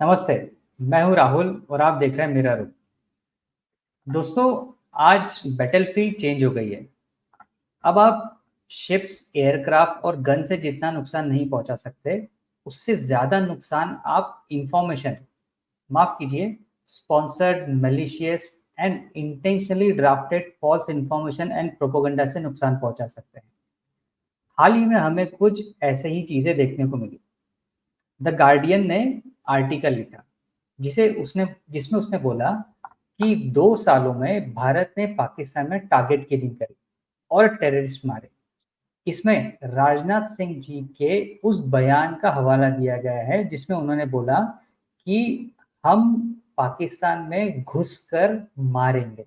नमस्ते, मैं हूँ राहुल और आप देख रहे हैं मेरा रूप। दोस्तों, आज बैटलफील्ड चेंज हो गई है। अब आप शिप्स, एयरक्राफ्ट और गन से जितना नुकसान नहीं पहुंचा सकते, उससे ज़्यादा नुकसान आप इंफॉर्मेशन, माफ कीजिए, sponsored, malicious and intentionally drafted false information and propaganda से नुकसान पहुंचा सकते हैं। हाल ही में हमें कुछ ऐसे ही चीज़ें देखने को मिली। द गार्डियन ने आर्टिकल लिखा जिसमें उसने बोला कि 2 सालों में भारत ने पाकिस्तान में टारगेट किलिंग करी और टेररिस्ट मारे। इसमें राजनाथ सिंह जी के उस बयान का हवाला दिया गया है जिसमें उन्होंने बोला कि हम पाकिस्तान में घुसकर मारेंगे।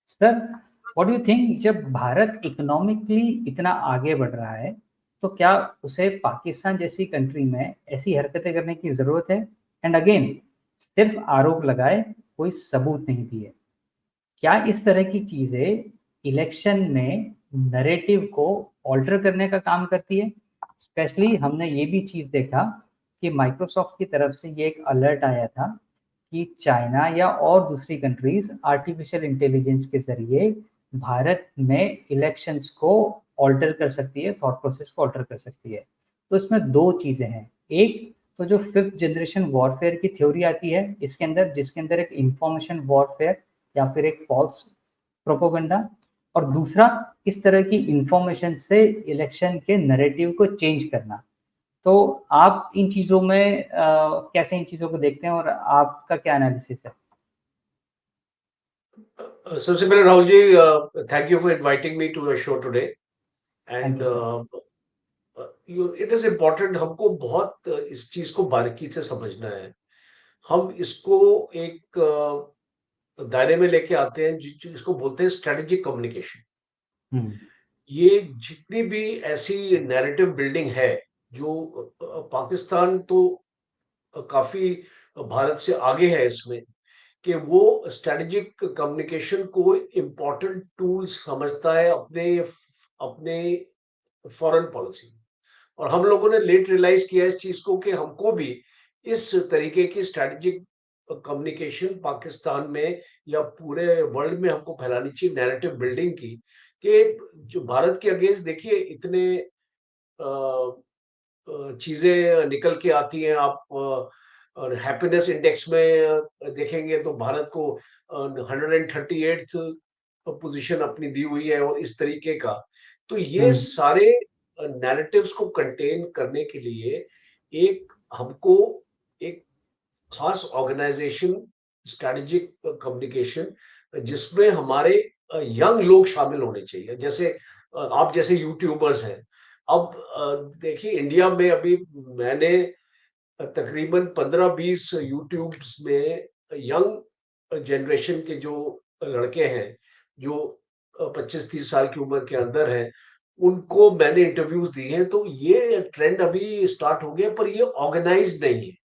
Sir, what do you think, जब भारत इकोनॉमिकली इतना आगे बढ़ रहा है, तो क्या उसे पाकिस्तान जैसी कंट्री में ऐसी हरकतें करने की ज़रूरत है? एंड अगेन, सिर्फ आरोप लगाए, कोई सबूत नहीं दिए। क्या इस तरह की चीज़ें इलेक्शन में नैरेटिव को ऑल्टर करने का काम करती है? स्पेशली हमने ये भी चीज़ देखा कि माइक्रोसॉफ्ट की तरफ से ये एक अलर्ट आया था कि चाइना या और दूसरी कंट्रीज आर्टिफिशियल इंटेलिजेंस के ज़रिए भारत में इलेक्शंस को ऑल्टर कर सकती है, थॉट प्रोसेस को ऑल्टर कर सकती है। तो इसमें 2 चीज़ें हैं। एक तो जो 5th जनरेशन वॉरफेयर की थ्योरी आती है, इसके अंदर जिसके अंदर एक इंफॉर्मेशन वॉरफेयर या फिर एक फॉल्स प्रोपोगंडा, और दूसरा इस तरह की इंफॉर्मेशन से इलेक्शन के नैरेटिव को चेंज करना। तो आप इन चीज़ों में कैसे इन चीज़ों को देखते हैं और आपका क्या एनालिसिस है? सबसे पहले Rahul ji, thank you for inviting me to your show today. Thank and you sir. It is important, हमको बहुत इस चीज को बारीकी से समझना है। हम इसको एक दायरे में लेके आते हैं जिसको बोलते हैं स्ट्रेटेजिक कम्युनिकेशन। हुँ, ये जितनी भी ऐसी नैरेटिव बिल्डिंग है जो पाकिस्तान तो काफी भारत से आगे है इसमें, कि वो स्ट्रेटेजिक कम्युनिकेशन को इम्पोर्टेंट टूल्स समझता है अपने अपने फॉरेन पॉलिसी। और हम लोगों ने लेट रियलाइज किया इस चीज को कि हमको भी इस तरीके की स्ट्रेटेजिक कम्युनिकेशन पाकिस्तान में या पूरे वर्ल्ड में हमको फैलानी चाहिए, नैरेटिव बिल्डिंग की। कि जो भारत के अगेंस्ट देखिए इतने चीजें निकल के आती हैं। आप और हैप्पीनेस इंडेक्स में देखेंगे तो भारत को 138th पोजीशन अपनी दी हुई है और इस तरीके का। तो ये हुँ, सारे नैरेटिव्स को कंटेन करने के लिए एक हमको एक खास ऑर्गेनाइजेशन, स्ट्रेटेजिक कम्युनिकेशन, जिसमें हमारे यंग लोग शामिल होने चाहिए। जैसे आप जैसे यूट्यूबर्स हैं। अब देखिए इंडिया में अभी मैंने तकरीबन 15-20 यूट्यूब्स में यंग जनरेशन के जो लड़के हैं, जो 25-30 साल की उम्र के अंदर हैं, उनको मैंने इंटरव्यूज दिए हैं। तो ये ट्रेंड अभी स्टार्ट हो गया, पर ये ऑर्गेनाइज नहीं है।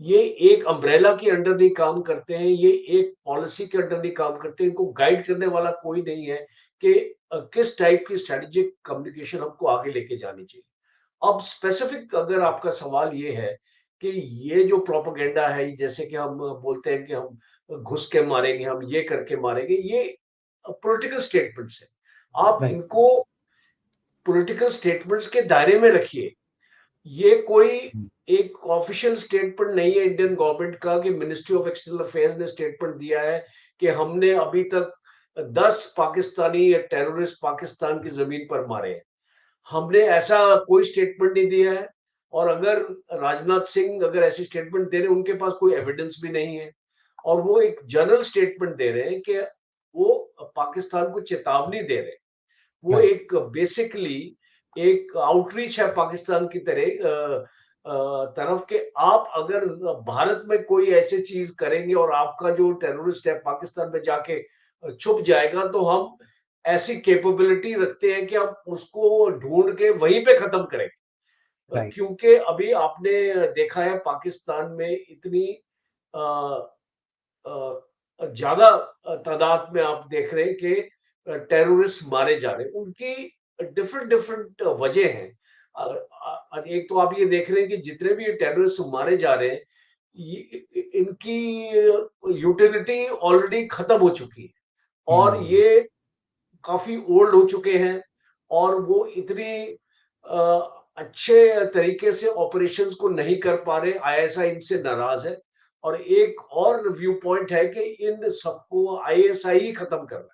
ये एक अम्ब्रेला के अंडर नहीं काम करते हैं, ये एक पॉलिसी के अंडर नहीं काम करते, इनको गाइड करने वाला कोई नहीं है कि किस टाइप की स्ट्रेटेजिक कम्युनिकेशन हमको आगे लेके जानी चाहिए। अब स्पेसिफिक अगर आपका सवाल ये है कि ये जो प्रोपेगेंडा है, जैसे कि हम बोलते हैं कि हम घुस के मारेंगे, हम ये करके मारेंगे, ये पॉलिटिकल स्टेटमेंट्स है। आप राइट, इनको पॉलिटिकल स्टेटमेंट्स के दायरे में रखिए। ये कोई हुँ, एक ऑफिशियल स्टेटमेंट नहीं है इंडियन गवर्नमेंट का कि मिनिस्ट्री ऑफ एक्सटर्नल अफेयर्स ने स्टेटमेंट दिया है कि हमने अभी तक 10 पाकिस्तानी या टेररिस्ट पाकिस्तान की जमीन पर मारे हैं। हमने ऐसा कोई स्टेटमेंट नहीं दिया है। और अगर राजनाथ सिंह अगर ऐसी स्टेटमेंट दे रहे हैं, उनके पास कोई एविडेंस भी नहीं है। और वो एक जनरल स्टेटमेंट दे रहे हैं कि वो पाकिस्तान को चेतावनी दे रहे हैं। वो राइट, एक बेसिकली एक आउटरीच है पाकिस्तान की तरफ के आप अगर भारत में कोई ऐसी चीज करेंगे और आपका जो टेररिस्ट है पाकिस्तान में जाके छुप जाएगा, तो हम ऐसी कैपेबिलिटी रखते हैं कि हम उसको ढूंढ के वहीं पे खत्म करेंगे। राइट, क्योंकि अभी आपने देखा है पाकिस्तान में इतनी अ, ज्यादा तादाद में आप देख रहे हैं कि टेररिस्ट मारे जा रहे हैं। उनकी डिफरेंट डिफरेंट वजह हैं। एक तो आप ये देख रहे हैं कि जितने भी टेररिस्ट मारे जा रहे हैं, इनकी यूटिलिटी ऑलरेडी खत्म हो चुकी है और हम्म। ये काफी ओल्ड हो चुके हैं और वो इतनी अच्छे तरीके से ऑपरेशंस को नहीं कर पा रहे। आईएसआई इनसे नाराज है और एक और व्यू पॉइंट है कि इन सबको आईएसआई ही खत्म कर रहा है।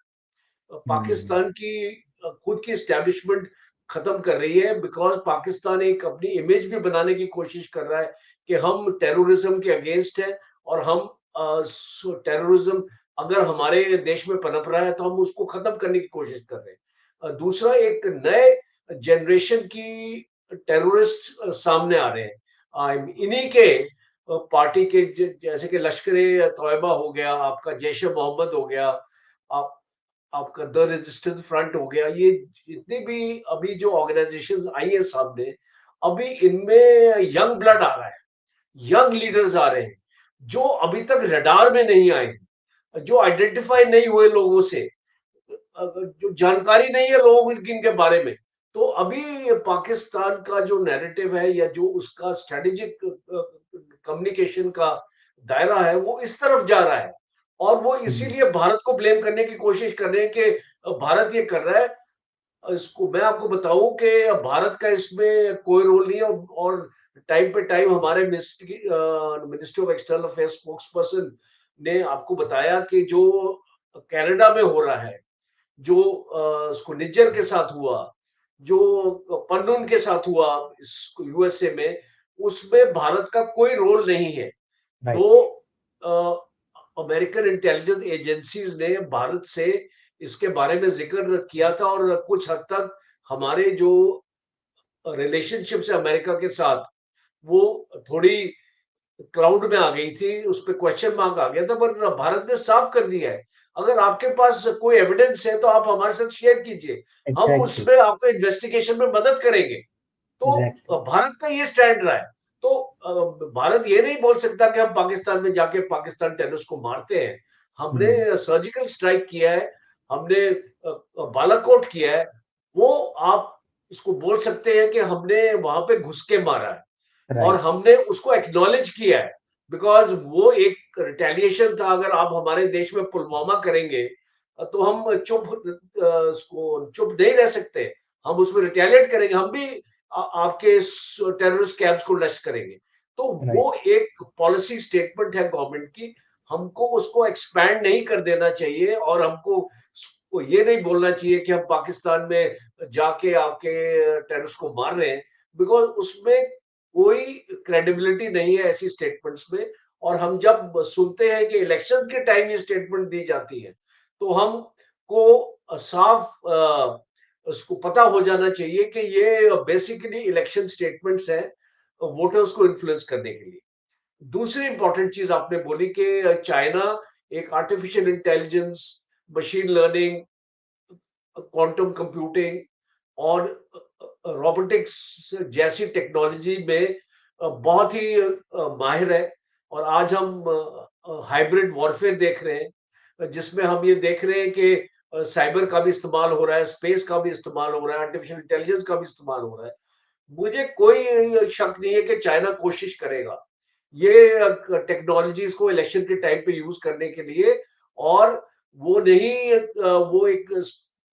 हम्म। पाकिस्तान की खुद की एस्टेब्लिशमेंट खत्म कर रही है, बिकॉज पाकिस्तान एक अपनी इमेज भी बनाने की कोशिश कर रहा है कि हम टेररिज्म के अगेंस्ट है और हम टेररिज्म अगर हमारे देश में पनप रहा है तो हम उसको खत्म करने की कोशिश कर रहे हैं। दूसरा, एक नए जनरेशन की टेररिस्ट सामने आ रहे हैं। इन्हीं के पार्टी के जैसे कि लश्कर ए तोयबा हो गया, आपका जैश ए मोहम्मद हो गया, आप आपका द रेजिस्टेंस फ्रंट हो गया, ये जितनी भी अभी जो ऑर्गेनाइजेशंस आई है सामने, अभी इनमें यंग ब्लड आ रहा है, यंग लीडर्स आ रहे हैं जो अभी तक रडार में नहीं आए, जो आइडेंटिफाई नहीं हुए लोगों से, जो जानकारी नहीं है लोगों की इनके बारे में। तो अभी पाकिस्तान का जो नैरेटिव है या जो उसका स्ट्रेटेजिक कम्युनिकेशन का दायरा है वो इस तरफ जा रहा है और वो हम्म। इसीलिए भारत को ब्लेम करने की कोशिश कर रहे हैं कि भारत ये कर रहा है। इसको मैं आपको बताऊं कि भारत का इसमें कोई रोल नहीं है और टाइम पे टाइम हमारे ministry of external affairs spokes person ने आपको बताया कि जो कनाडा में हो रहा है, जो उसको निज्जर के साथ हुआ, जो पन्नून के साथ हुआ इस यूएसए में, उसमें भारत का कोई रोल नहीं है। दो राइट। अमेरिकन इंटेलिजेंस एजेंसीज ने भारत से इसके बारे में जिक्र किया था और कुछ हद तक हमारे जो रिलेशनशिप है अमेरिका के साथ वो थोड़ी क्लाउड में आ गई थी, उस पर क्वेश्चन मार्क आ गया था, पर भारत ने साफ कर दिया है अगर आपके पास कोई एविडेंस है तो आप हमारे साथ शेयर कीजिए, हम एग्जैक्टली। उसमें आपको इन्वेस्टिगेशन में मदद करेंगे। तो एग्जैक्टली। भारत का ये स्टैंड रहा है। तो भारत ये नहीं बोल सकता कि हम पाकिस्तान में जाके पाकिस्तान टेररिस्ट को मारते हैं। हम्म। हमने सर्जिकल स्ट्राइक किया है, हमने बालाकोट किया है, वो आप इसको बोल सकते हैं कि हमने वहां पे घुस के मारा है और राइट। हमने उसको एक्नॉलेज किया है, बिकॉज वो एक रिटेलिएशन था। अगर आप हमारे देश में पुलवामा करेंगे तो हम उसको चुप नहीं रह सकते, हम उसमें रिटेलिएट करेंगे, हम भी आपके टेररिस्ट कैंप्स को नष्ट करेंगे। तो वो राइट। एक पॉलिसी स्टेटमेंट है गवर्नमेंट की, हमको उसको एक्सपैंड नहीं कर देना चाहिए और हमको ये नहीं बोलना चाहिए कि हम पाकिस्तान में जाके आपके टेररिस्ट को मार रहे हैं, बिकॉज उसमें कोई क्रेडिबिलिटी नहीं है ऐसी स्टेटमेंट्स में। और हम जब सुनते हैं कि इलेक्शन के टाइम ये स्टेटमेंट दी जाती है तो हमको साफ उसको पता हो जाना चाहिए कि ये बेसिकली इलेक्शन स्टेटमेंट्स हैं वोटर्स को इन्फ्लुएंस करने के लिए। दूसरी इंपॉर्टेंट चीज आपने बोली कि चाइना एक artificial intelligence, machine learning, quantum computing और रोबोटिक्स जैसी टेक्नोलॉजी में बहुत ही माहिर है। और आज हम हाइब्रिड वॉरफेयर देख रहे हैं जिसमें हम ये देख रहे हैं कि साइबर का भी इस्तेमाल हो रहा है, स्पेस का भी इस्तेमाल हो रहा है, आर्टिफिशियल इंटेलिजेंस का भी इस्तेमाल हो रहा है। मुझे कोई शक नहीं है कि चाइना कोशिश करेगा ये टेक्नोलॉजीज को इलेक्शन के टाइम पे यूज करने के लिए। और वो नहीं वो एक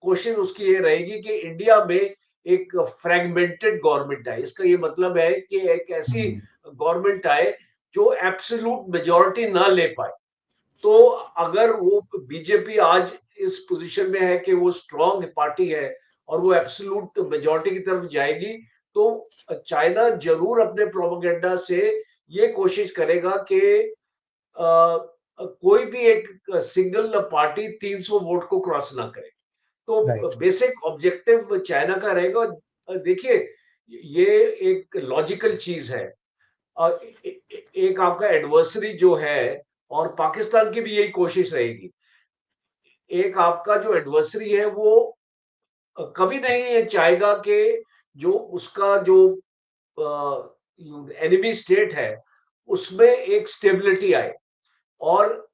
कोशिश उसकी ये रहेगी कि इंडिया में एक फ्रेगमेंटेड गवर्नमेंट आए। इसका ये मतलब है कि एक ऐसी हम्म। गवर्नमेंट आए जो एब्सोल्यूट मेजोरिटी ना ले पाए। तो अगर वो बीजेपी आज इस पोजीशन में है कि वो स्ट्रांग पार्टी है और वो एब्सोल्यूट मेजोरिटी की तरफ जाएगी, तो चाइना जरूर अपने प्रोपेगेंडा से ये कोशिश करेगा कि कोई भी एक सिंगल पार्टी 300 वोट को क्रॉस ना करे। तो राइट। बेसिक ऑब्जेक्टिव चाइना का रहेगा। देखिए, ये एक लॉजिकल चीज है। और एक आपका एडवर्सरी जो है और पाकिस्तान की भी यही कोशिश रहेगी। एक आपका जो एडवर्सरी है वो कभी नहीं ये चाहेगा कि जो उसका जो एनिमी स्टेट है उसमें एक स्टेबिलिटी आए। और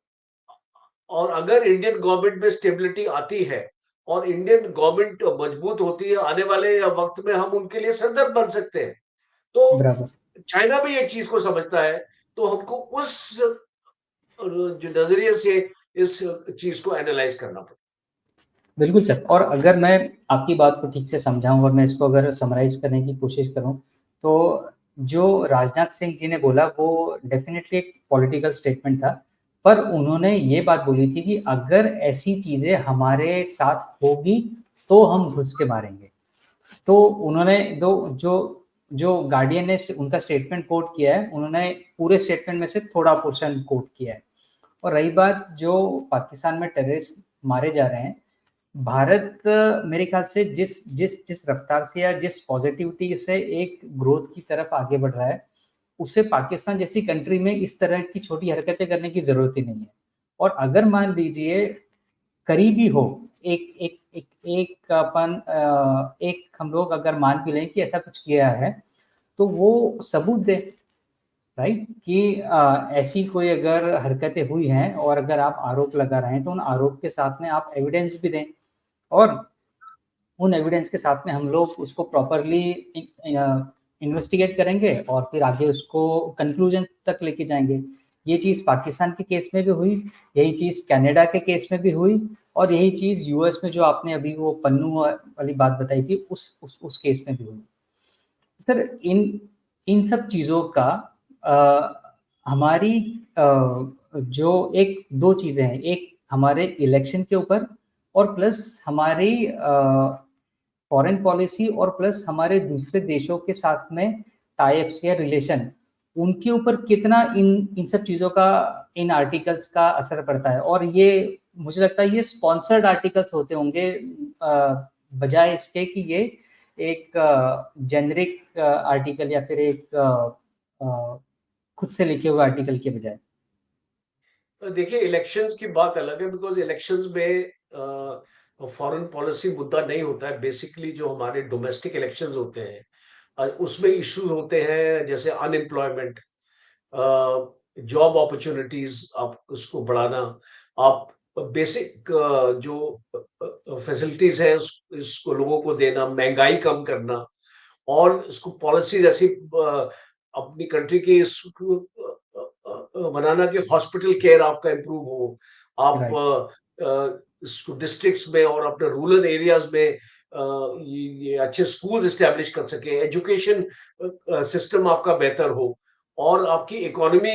और अगर इंडियन गवर्नमेंट में स्टेबिलिटी आती है और इंडियन गवर्नमेंट मजबूत होती है, आने वाले वक्त में हम उनके लिए सरदर्द बन सकते हैं। तो बराबर। चाइना भी एक चीज को समझता है तो हमको उस जो नज़रिए से इस चीज़ को एनालाइज़ करना पड़ता बिल्कुल सर। और अगर मैं आपकी बात को ठीक से समझाऊँ और मैं इसको अगर समराइज़ करने की कोशिश करूँ, तो जो राजनाथ सिंह जी ने बोला वो डेफ़िनेटली एक पॉलिटिकल स्टेटमेंट था। पर उन्होंने ये बात बोली थी कि अगर ऐसी चीज़ें हमारे साथ होगी, तो हम घुस के मारेंगे। तो उन्होंने दो जो जो गार्डियन ने उनका स्टेटमेंट कोट किया है, उन्होंने पूरे स्टेटमेंट में से थोड़ा पोर्शन कोट किया है। और रही बात जो पाकिस्तान में टेररिस्ट मारे जा रहे हैं, भारत मेरे ख्याल से जिस जिस जिस रफ्तार से या जिस पॉजिटिविटी से एक ग्रोथ की तरफ आगे बढ़ रहा है, उससे पाकिस्तान जैसी कंट्री में इस तरह की छोटी हरकतें करने की ज़रूरत ही नहीं है। और अगर मान लीजिए करीबी हो, एक एक एक एक अपन एक हम लोग अगर मान भी लें कि ऐसा कुछ किया है, तो वो सबूत दें, राइट? कि ऐसी कोई अगर हरकतें हुई हैं और अगर आप आरोप लगा रहे हैं, तो उन आरोप के साथ में आप एविडेंस भी दें। और उन एविडेंस के साथ में हम लोग उसको प्रॉपरली इन्वेस्टिगेट करेंगे और फिर आगे उसको कंक्लूजन तक लेके जाएंगे। ये चीज़ पाकिस्तान के केस में भी हुई, यही चीज़ कनाडा के केस में भी हुई, और यही चीज़ यूएस में जो आपने अभी वो पन्नू वाली बात बताई थी उस केस में भी हुई। सर इन इन सब चीज़ों का हमारी जो एक दो चीज़ें हैं, एक हमारे इलेक्शन के ऊपर और प्लस हमारी फॉरेन पॉलिसी और प्लस हमारे दूसरे देशों के साथ में टाइप्स या रिलेशन, उनके ऊपर कितना इन इन सब चीज़ों का, इन आर्टिकल्स का असर पड़ता है। और ये मुझे लगता है ये स्पॉन्सर्ड आर्टिकल्स होते होंगे, बजाय इसके कि ये एक जेनरिक आर्टिकल या फिर एक खुद से लिखे हुए आर्टिकल के बजाय। है। देखिए इलेक्शंस की बात अलग है बिकॉज़ इलेक्शंस में फॉरेन पॉलिसी मुद्दा नहीं होता है। बेसिकली जो हमारे डोमेस्टिक इलेक्शंस होते हैं उसमें इश्यूज़ होते हैं जैसे अनएम्प्लॉयमेंट, जॉब अपॉर्चुनिटीज आप उसको बढ़ाना, आप बेसिक जो फैसिलिटीज है इसको लोगों को देना, महंगाई कम करना और इसको पॉलिसीज ऐसी अपनी कंट्री की बनाना कि हॉस्पिटल केयर आपका इम्प्रूव हो, आप राइट। इसको डिस्ट्रिक्ट्स में और अपने रूरल एरियाज में ये अच्छे स्कूल्स इस्टेब्लिश कर सके, एजुकेशन सिस्टम आपका बेहतर हो और आपकी इकोनॉमी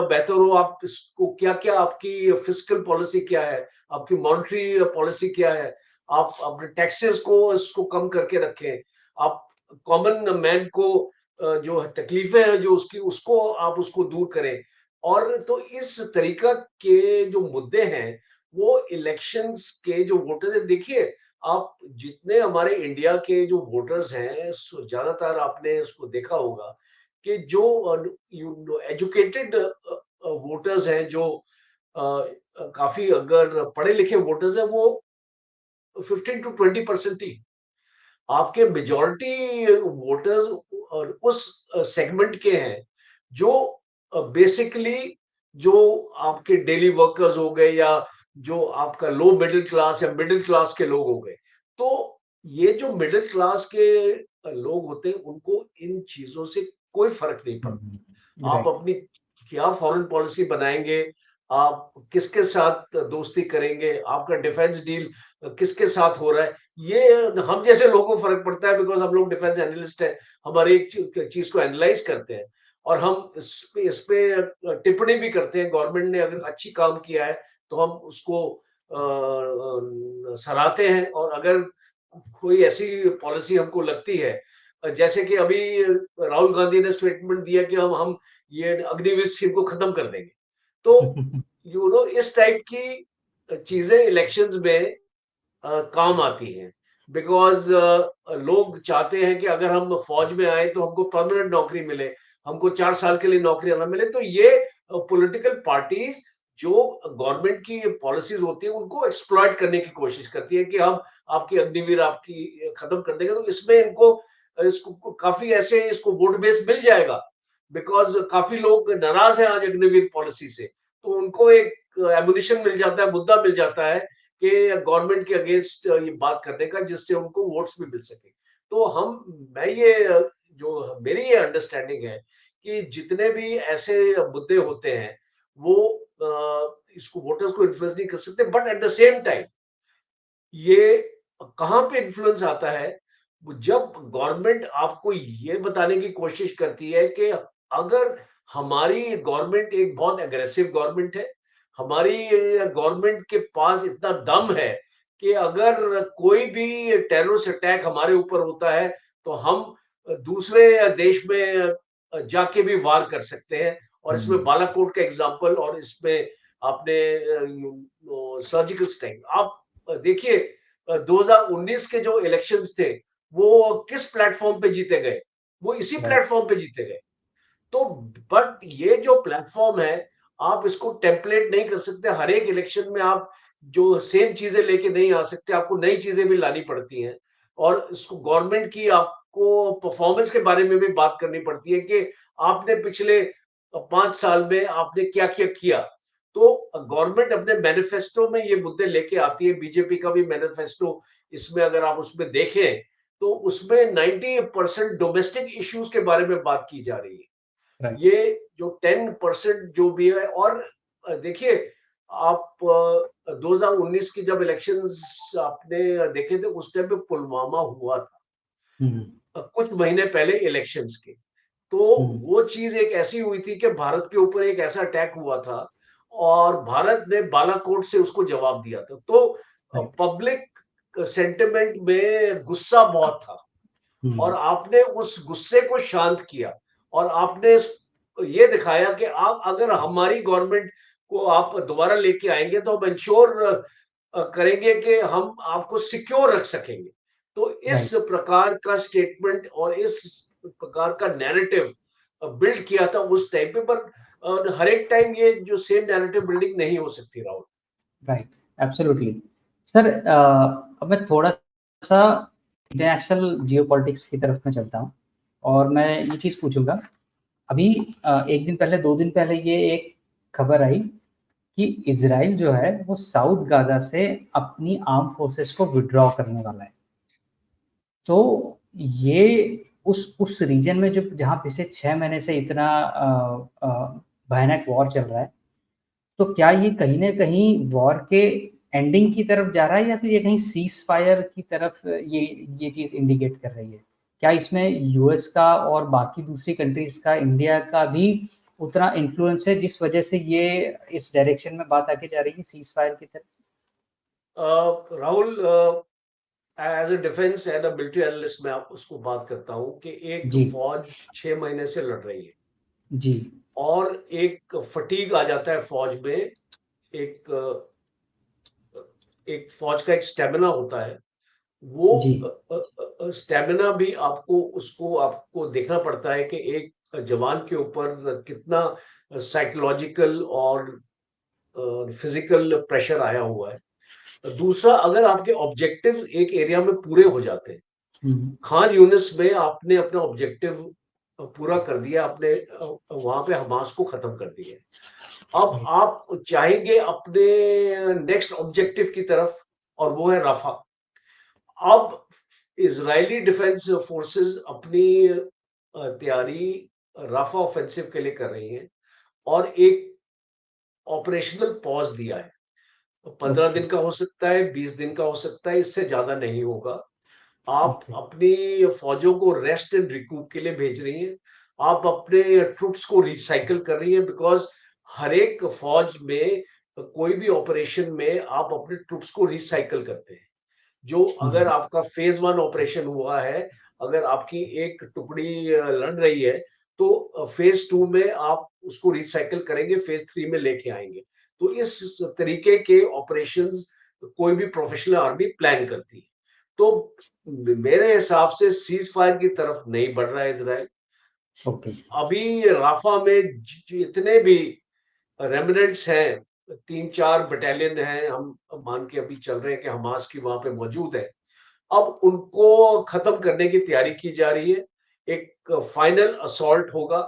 बेहतर हो। आप इसको क्या-क्या आपकी फिस्कल पॉलिसी क्या है, आपकी मॉनेटरी पॉलिसी क्या है, आप अपने टैक्सेस को इसको कम करके रखें। आप कॉमन मैन को जो तकलीफें हैं जो उसकी उसको आप उसको दूर करें। और तो इस तरीका के जो मुद्दे हैं, वो इलेक्शंस के जो वोटर्स हैं, देखिए आप जितने हमारे इंडिया के जो वोटर्स हैं, ज़्यादातर आपने उसको देखा होगा कि जो एजुकेटेड वोटर्स हैं, जो काफ़ी अगर पढ़े-लिखे वोटर्स हैं, वो 15 टू 20% ही। आपके मेजॉरिटी वोटर्स उस सेगमेंट के हैं जो बेसिकली जो आपके डेली वर्कर्स हो गए या जो आपका लो मिडिल क्लास या मिडिल क्लास के लोग हो गए। तो ये जो मिडिल क्लास के लोग होते हैं उनको इन चीजों से कोई फर्क नहीं पड़ता। आप राइट। अपनी क्या फॉरेन पॉलिसी बनाएंगे, आप किसके साथ दोस्ती करेंगे, आपका डिफेंस डील किसके साथ हो रहा है, ये हम जैसे लोगों को फर्क पड़ता है बिकॉज हम लोग डिफेंस एनालिस्ट हैं। हम हर एक चीज को एनालाइज करते हैं और हम इस पे टिप्पणी भी करते हैं। गवर्नमेंट ने अगर अच्छी काम किया है तो हम उसको सराहते हैं और अगर कोई ऐसी पॉलिसी हमको लगती है जैसे कि अभी राहुल गांधी ने स्टेटमेंट दिया कि हम ये अग्निवीर स्कीम को खत्म कर देंगे। तो इस टाइप की चीजें इलेक्शंस में काम आती हैं बिकॉज लोग चाहते हैं कि अगर हम फौज में आए तो हमको परमानेंट नौकरी मिले, हमको 4 साल के लिए नौकरी ना मिले। तो ये पॉलिटिकल पार्टीज जो गवर्नमेंट की पॉलिसीज होती है उनको एक्सप्लॉइट करने की कोशिश करती है कि हम आपकी अग्निवीर आपकी खत्म कर देंगे। तो इसमें इनको इसको काफी ऐसे इसको वोट बेस मिल जाएगा बिकॉज काफी लोग नाराज हैं आज अग्निवीर पॉलिसी से। तो उनको एक एमुनिशन मिल जाता है, मुद्दा मिल जाता है कि गवर्नमेंट के अगेंस्ट ये बात करने का जिससे उनको वोट्स भी मिल सके। तो हम मैं ये जो मेरी ये अंडरस्टैंडिंग है कि जितने भी ऐसे मुद्दे होते हैं वो इसको वोटर्स को इन्फ्लुएंस नहीं कर सकते, but at the same time ये कहाँ पे इन्फ्लुएंस आता है, जब गवर्नमेंट आपको ये बताने की कोशिश करती है कि अगर हमारी गवर्नमेंट एक बहुत एग्रेसिव गवर्नमेंट है, हमारी गवर्नमेंट के पास इतना दम है कि अगर कोई भी टेररिस्ट अटैक हमारे ऊपर होता है तो हम दूसरे देश में जाके भी वार कर सकते हैं। और इसमें हम्म, बालाकोट का एग्जांपल, और इसमें आपने सर्जिकल स्ट्राइक आप देखिए, 2019 के जो इलेक्शंस थे वो किस प्लेटफॉर्म पे जीते गए, वो इसी राइट, प्लेटफॉर्म पे जीते गए। तो बट ये जो प्लेटफॉर्म है, आप इसको टेम्पलेट नहीं कर सकते। हर एक इलेक्शन में आप जो सेम चीजें लेके नहीं आ सकते, आपको नई चीजें भी लानी पड़ती हैं। और इसको गवर्नमेंट की आपको परफॉर्मेंस के बारे में भी बात करनी पड़ती है कि आपने पिछले 5 साल में आपने क्या क्या किया। तो गवर्नमेंट अपने मैनिफेस्टो में ये मुद्दे लेके आती है। बीजेपी का भी मैनिफेस्टो, इसमें अगर आप उसमें देखें तो उसमें 90% डोमेस्टिक इश्यूज के बारे में बात की जा रही है। राइट। ये जो 10% जो भी है, और देखिए आप 2019 की जब इलेक्शंस आपने देखे थे, उस टाइम पे पुलवामा हुआ था, हम्म, कुछ महीने पहले इलेक्शंस के। तो हम्म, वो चीज एक ऐसी हुई थी कि भारत के ऊपर एक ऐसा अटैक हुआ था और भारत ने बालाकोट से उसको जवाब दिया था। तो राइट, पब्लिक सेंटिमेंट में गुस्सा बहुत था, और हम्म, आपने उस गुस्से को शांत किया, और आपने ये दिखाया कि आप अगर हमारी गवर्नमेंट को आप दोबारा लेके आएंगे तो हम इंश्योर करेंगे कि हम आपको सिक्योर रख सकेंगे। तो इस राइट। प्रकार का स्टेटमेंट और इस प्रकार का नैरेटिव बिल्ड किया था उस टाइम पे। पर हर एक टाइम ये जो सेम नैरेटिव बिल्डिंग नहीं हो सकती, राहुल। Right, absolutely. सर, अब मैं थोड़ा-सा इंटरनेशनल जियोपॉलिटिक्स की तरफ मैं चलता हूँ और मैं ये चीज़ पूछूँगा। अभी 1 दिन पहले, 2 दिन पहले ये एक खबर आई कि इज़राइल जो है, वो साउथ गाज़ा से अपनी आर्म्ड फोर्सेस को विथड्रॉ करने वाला है। तो ये उस रीजन में जो जहाँ पिछले 6 महीने से इतना भयानक वॉर चल रहा है, तो क्या ये कहीं न कहीं वॉर के एंडिंग की तरफ जा रहा है या फिर ये कहीं सीज़ फायर की तरफ ये चीज़ इंडिकेट कर रही है? क्या इसमें यूएस का और बाकी दूसरी कंट्रीज़ का, इंडिया का भी उतना इन्फ्लुएंस है जिस वजह से ये इस डायरेक्शन में बात आगे जा रही है सीज़ फायर की तरफ? Rahul, as a defence and a military analyst मैं आप उसको बात करता हूं कि एक जी, फौज 6 महीने से लड़ रही है, जी, और एक फटीग आ जाता है फौज में। एक एक फौज का एक स्टेमिना होता है, वो जी, स्टेमिना भी आपको उसको आपको देखना पड़ता है कि एक जवान के ऊपर कितना साइकोलॉजिकल और फिजिकल प्रेशर आया हुआ है। दूसरा, अगर आपके ऑब्जेक्टिव एक एरिया में पूरे हो जाते हैं, हुँ, खान यूनिस में आपने अपना ऑब्जेक्टिव पूरा कर दिया, आपने वहां पे हमास को खत्म कर दिया है। अब राइट, आप चाहेंगे अपने नेक्स्ट ऑब्जेक्टिव की तरफ, और वो है रफा। अब इजरायली डिफेंस फोर्सेस अपनी तैयारी राफा ऑफेंसिव के लिए कर रही हैं, और एक ऑपरेशनल पॉज दिया है। 15 ओके, दिन का हो सकता है, 20 दिन का हो सकता है, इससे ज्यादा नहीं होगा। आप ओके, अपनी फौजों को रेस्ट एंड रिकूप के लिए भेज रही हैं। आप अपने ट्रूप्स को रिसाइकिल कर रही हैं, बिकॉज हर एक फौज में कोई भी ऑपरेशन में आप अपने ट्रूप्स को रिसाइकिल करते हैं। जो अगर जी, आपका फेज 1 ऑपरेशन हुआ है, अगर आपकी एक टुकड़ी लड़ रही है, तो फेज 2 में आप उसको रिसाइकिल करेंगे, फेज 3 में लेके आएंगे। तो इस तरीके के ऑपरेशंस कोई भी प्रोफेशनल आर्मी प्लान करती है। तो मेरे हिसाब से सीज फायर की तरफ नहीं बढ़ रहा है इजराइल। ओके, अभी राफा में जितने भी रेमिनेंट्स हैं, 3-4 बटालियन हैं, हम मान के अभी चल रहे हैं कि हमास की वहां पे मौजूद है। अब उनको खत्म करने की तैयारी की जा रही है। एक फाइनल असॉल्ट होगा,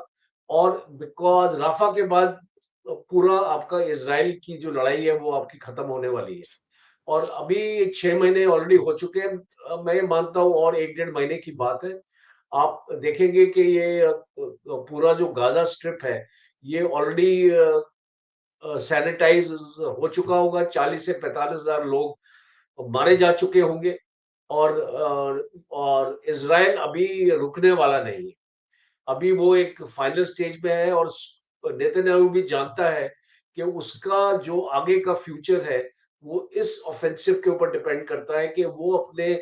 और बिकॉज राफा के बाद पूरा आपका इजराइल की जो लड़ाई है वो आपकी खत्म होने वाली है। और अभी 6 महीने ऑलरेडी हो चुके हैं। मैं ये मानता हूँ और 1-1.5 महीने की बात है। आप देखेंगे कि ये पूरा जो गाजा स्ट्रिप है, ये ऑलरेडी सैनिटाइज हो चुका होगा। 40 से 45,000 लोग मारे जा चुके होंगे और इज़राइल अभी रुकने वाला नहीं है। अभी वो एक फाइनल स्टेज में है और नेतन्याहू भी जानता है कि उसका जो आगे का फ्यूचर है, वो इस ऑफेंसिव के ऊपर डिपेंड करता है कि वो अपने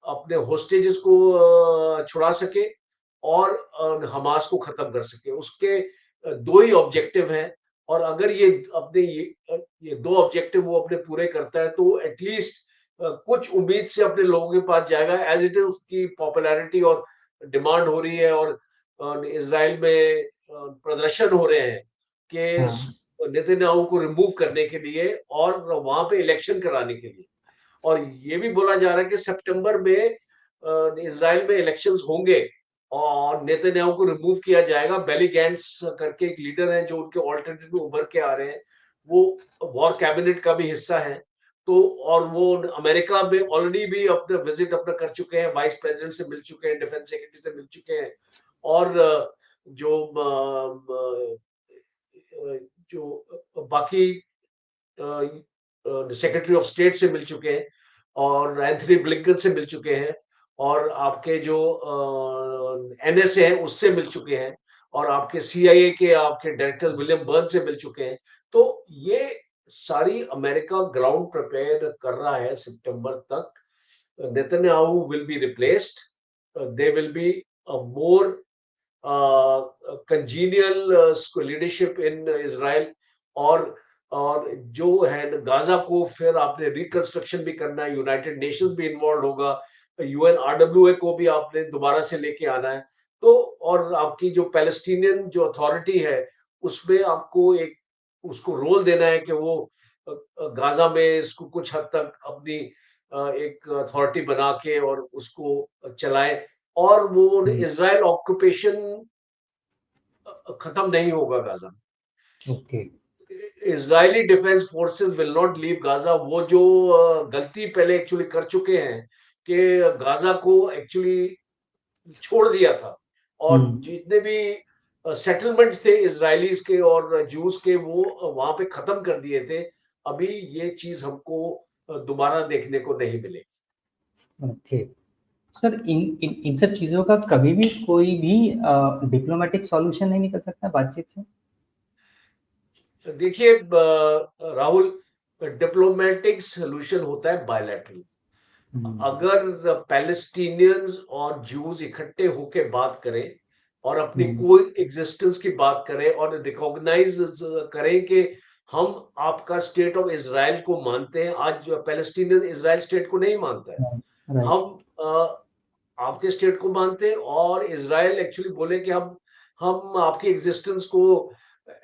अपने होस्टेजेस को छुड़ा सके और हमास को खत्म कर सके। उसके दो ही ऑब्जेक्टिव हैं और अगर ये अपने ये दो ऑब्जेक्टिव वो अपने पूरे करता है तो एटलीस्ट कुछ उम्मीद से अपने लोगों के पास जाएगा। एज इट इज उसकी पॉपुलैरिटी और डिमांड हो रही है और इसराइल में प्रदर्शन हो रहे हैं हाँ। कि नेतन्याहू को रिमूव करने के लिए और वहां पे इलेक्शन कराने के लिए। और ये भी बोला जा रहा है कि सितंबर में इजराइल में इलेक्शंस होंगे और नेतन्याहू को रिमूव किया जाएगा। बेली गैंट्स करके एक लीडर है जो उनके ऑल्टरनेटिव में उभर के आ रहे हैं, वो वॉर कैबिनेट का भी हिस्सा है। तो और वो अमेरिका में ऑलरेडी भी अपना विजिट अपना कर चुके हैं, वाइस प्रेसिडेंट से मिल चुके हैं, डिफेंस सेक्रेटरी से मिल चुके हैं और जो जो बाकी सेक्रेटरी ऑफ स्टेट से मिल चुके हैं और एंथनी ब्लिंकन से मिल चुके हैं और आपके जो एनएसए है उससे मिल चुके हैं और आपके सीआईए के आपके डायरेक्टर विलियम बर्न से मिल चुके हैं। तो ये सारी अमेरिका ग्राउंड प्रिपेयर कर रहा है सितंबर तक। Netanyahu will be replaced, they will be more congenial leadership in Israel और जो है गाजा को फिर आपने रिकंस्ट्रक्शन भी करना है, यूनाइटेड नेशंस भी इन्वॉल्व होगा, यूएनआरडब्ल्यूए को भी आपने दोबारा से लेके आना है। तो और आपकी जो पैलेस्टीनियन जो अथॉरिटी है उसमें आपको एक उसको रोल देना है कि वो गाजा में इसको कुछ हद तक अपनी एक अथॉरिटी बना के और उसको चलाए और वो हम्म। इजराइल ऑक्यूपेशन खत्म नहीं होगा Gaza. Okay. Israeli defence forces will not leave Gaza. वो जो गलती पहले एक्चुअली कर चुके हैं कि गाजा को एक्चुअली छोड़ दिया था और हम्म। जितने भी सेटलमेंट्स थे इजरायलीज के और जूस के वो वहां पे खत्म कर दिए थे। अभी ये चीज हमको दोबारा देखने को नहीं मिले। ओके। सर, इन इन इन सब चीजों का कभी भी कोई भी डिप्लोमेटिक सॉल्यूशन नहीं निकल सकता बातचीत से? देखिए राहुल, डिप्लोमेटिक सोल्यूशन होता है बायलैटरल। हम्म। अगर पैलेस्टीनियंस और जूस इकट्ठे होकर बात करें और अपनी हम्म। को एग्जिस्टेंस की बात करें और रिकॉग्नाइज करें कि हम आपका स्टेट ऑफ इजराइल को मानते हैं। आज पैलेस्टीनियन इजराइल स्टेट को नहीं मानता है। राइट। हम आपके स्टेट को मानते हैं और इजराइल एक्चुअली बोले कि हम आपकी एग्जिस्टेंस को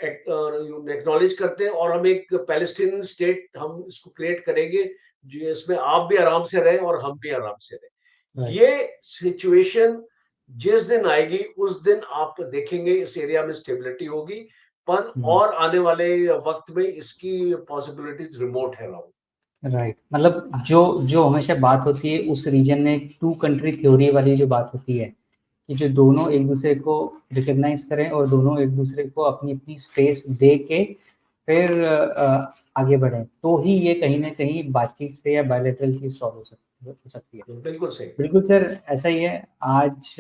एक्नॉलेज करते हैं और हम एक पैलेस्टीनियन स्टेट हम इसको क्रिएट करेंगे जिसमें आप भी आराम से रहें और हम भी आराम से रहें। राइट। ये सिचुएशन जिस दिन आएगी उस दिन आप देखेंगे इस एरिया में स्टेबिलिटी होगी। पर और आने वाले वक्त में इसकी पॉसिबिलिटीज रिमोट है राहुल। राइट, मतलब जो जो हमेशा बात होती है उस रीजन में टू कंट्री थ्योरी वाली जो बात होती है कि जो दोनों एक दूसरे को रिकग्नाइज करें और दोनों एक दूसरे को अपनी अपनी स्पेस दे के फिर आगे बढ़ें, तो ही ये कहीं ना कहीं बातचीत से या बायलैटरल चीज सॉल्व हो सकती है। बिल्कुल सही। बिल्कुल सर, ऐसा ही है। आज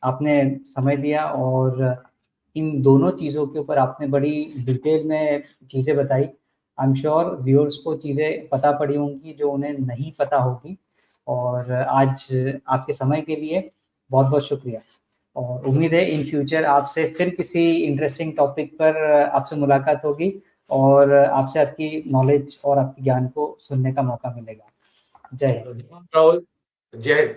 आपने समय दिया और इन दोनों चीज़ों के ऊपर आपने बड़ी डिटेल में चीज़ें बताई। आई एम श्योर व्यूअर्स को चीज़ें पता पड़ी होंगी जो उन्हें नहीं पता होगी। और आज आपके समय के लिए बहुत बहुत शुक्रिया और उम्मीद है इन फ्यूचर आपसे फिर किसी इंटरेस्टिंग टॉपिक पर आपसे मुलाकात होगी और आपसे आपकी नॉलेज और आपके ज्ञान को सुनने का मौका मिलेगा। जय हिंद। राहुल, जय हिंद।